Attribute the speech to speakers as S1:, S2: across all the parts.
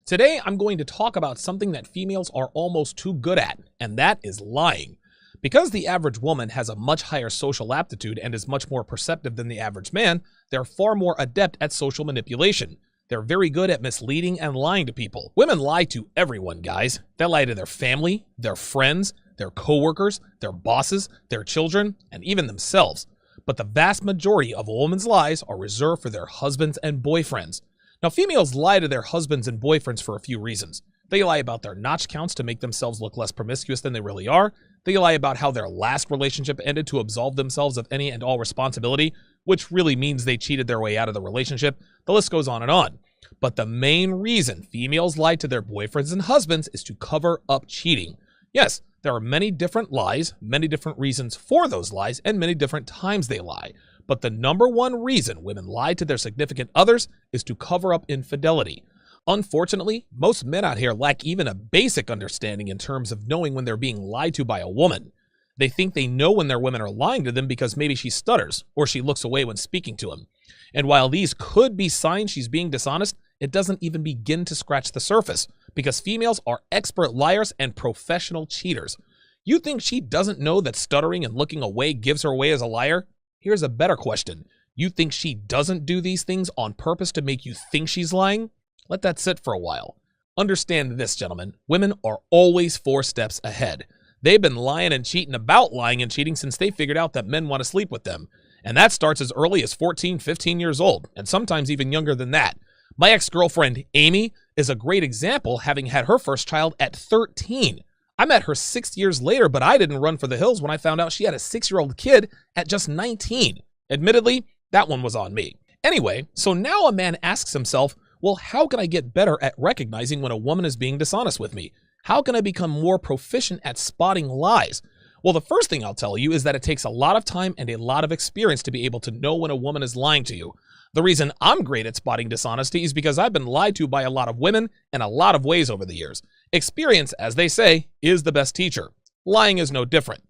S1: Today, I'm going to talk about something that females are almost too good at, and that is lying. Because the average woman has a much higher social aptitude and is much more perceptive than the average man, they're far more adept at social manipulation. They're very good at misleading and lying to people. Women lie to everyone, guys. They lie to their family, their friends, their coworkers, their bosses, their children, and even themselves. But the vast majority of a woman's lies are reserved for their husbands and boyfriends. Now, females lie to their husbands and boyfriends for a few reasons. They lie about their notch counts to make themselves look less promiscuous than they really are. They lie about how their last relationship ended to absolve themselves of any and all responsibility, which really means they cheated their way out of the relationship. The list goes on and on. But the main reason females lie to their boyfriends and husbands is to cover up cheating. Yes, there are many different lies, many different reasons for those lies, and many different times they lie. But the number one reason women lie to their significant others is to cover up infidelity. Unfortunately, most men out here lack even a basic understanding in terms of knowing when they're being lied to by a woman. They think they know when their women are lying to them because maybe she stutters or she looks away when speaking to him. And while these could be signs she's being dishonest, it doesn't even begin to scratch the surface because females are expert liars and professional cheaters. You think she doesn't know that stuttering and looking away gives her away as a liar? Here's a better question. You think she doesn't do these things on purpose to make you think she's lying? Let that sit for a while. Understand this, gentlemen. Women are always 4 steps ahead. They've been lying and cheating about lying and cheating since they figured out that men want to sleep with them. And that starts as early as 14, 15 years old, and sometimes even younger than that. My ex-girlfriend, Amy, is a great example, having had her first child at 13. I met her 6 years later, but I didn't run for the hills when I found out she had a 6-year-old kid at just 19. Admittedly, that one was on me. Anyway, so now a man asks himself, well, how can I get better at recognizing when a woman is being dishonest with me? How can I become more proficient at spotting lies? Well, the first thing I'll tell you is that it takes a lot of time and a lot of experience to be able to know when a woman is lying to you. The reason I'm great at spotting dishonesty is because I've been lied to by a lot of women in a lot of ways over the years. Experience, as they say, is the best teacher. Lying is no different.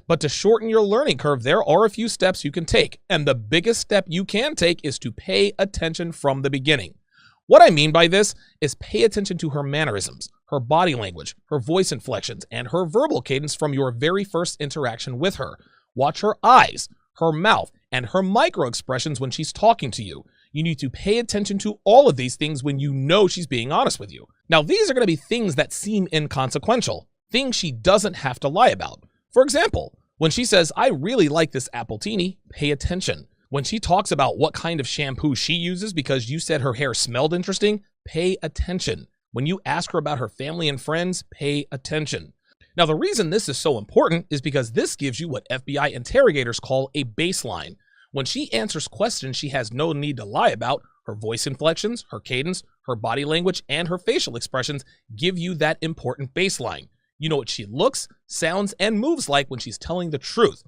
S1: But to shorten your learning curve, there are a few steps you can take. And the biggest step you can take is to pay attention from the beginning. What I mean by this is pay attention to her mannerisms, her body language, her voice inflections, and her verbal cadence from your very first interaction with her. Watch her eyes, her mouth, and her micro expressions when she's talking to you. You need to pay attention to all of these things when you know she's being honest with you. Now, these are going to be things that seem inconsequential, things she doesn't have to lie about. For example, when she says, I really like this appletini, pay attention. When she talks about what kind of shampoo she uses because you said her hair smelled interesting, pay attention. When you ask her about her family and friends, pay attention. Now, the reason this is so important is because this gives you what FBI interrogators call a baseline. When she answers questions she has no need to lie about, her voice inflections, her cadence, her body language, and her facial expressions give you that important baseline. You know what she looks, sounds, and moves like when she's telling the truth.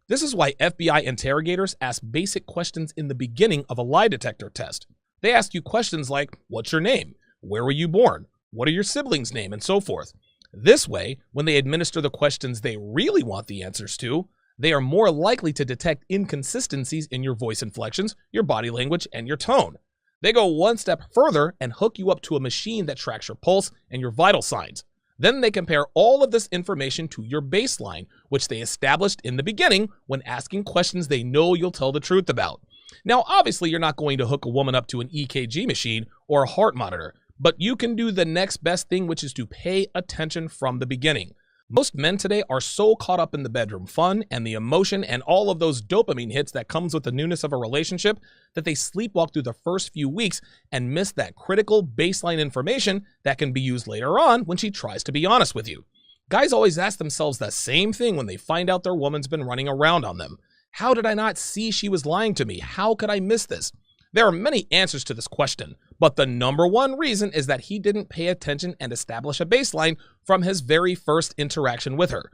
S1: This is why FBI interrogators ask basic questions in the beginning of a lie detector test. They ask you questions like, what's your name? Where were you born? What are your siblings' name? And so forth. This way, when they administer the questions they really want the answers to, they are more likely to detect inconsistencies in your voice inflections, your body language, and your tone. They go one step further and hook you up to a machine that tracks your pulse and your vital signs. Then they compare all of this information to your baseline, which they established in the beginning when asking questions they know you'll tell the truth about. Now, obviously, you're not going to hook a woman up to an EKG machine or a heart monitor, but you can do the next best thing, which is to pay attention from the beginning. Most men today are so caught up in the bedroom fun and the emotion and all of those dopamine hits that comes with the newness of a relationship that they sleepwalk through the first few weeks and miss that critical baseline information that can be used later on when she tries to be honest with you. Guys always ask themselves the same thing when they find out their woman's been running around on them. How did I not see she was lying to me? How could I miss this? There are many answers to this question, but the number one reason is that he didn't pay attention and establish a baseline from his very first interaction with her.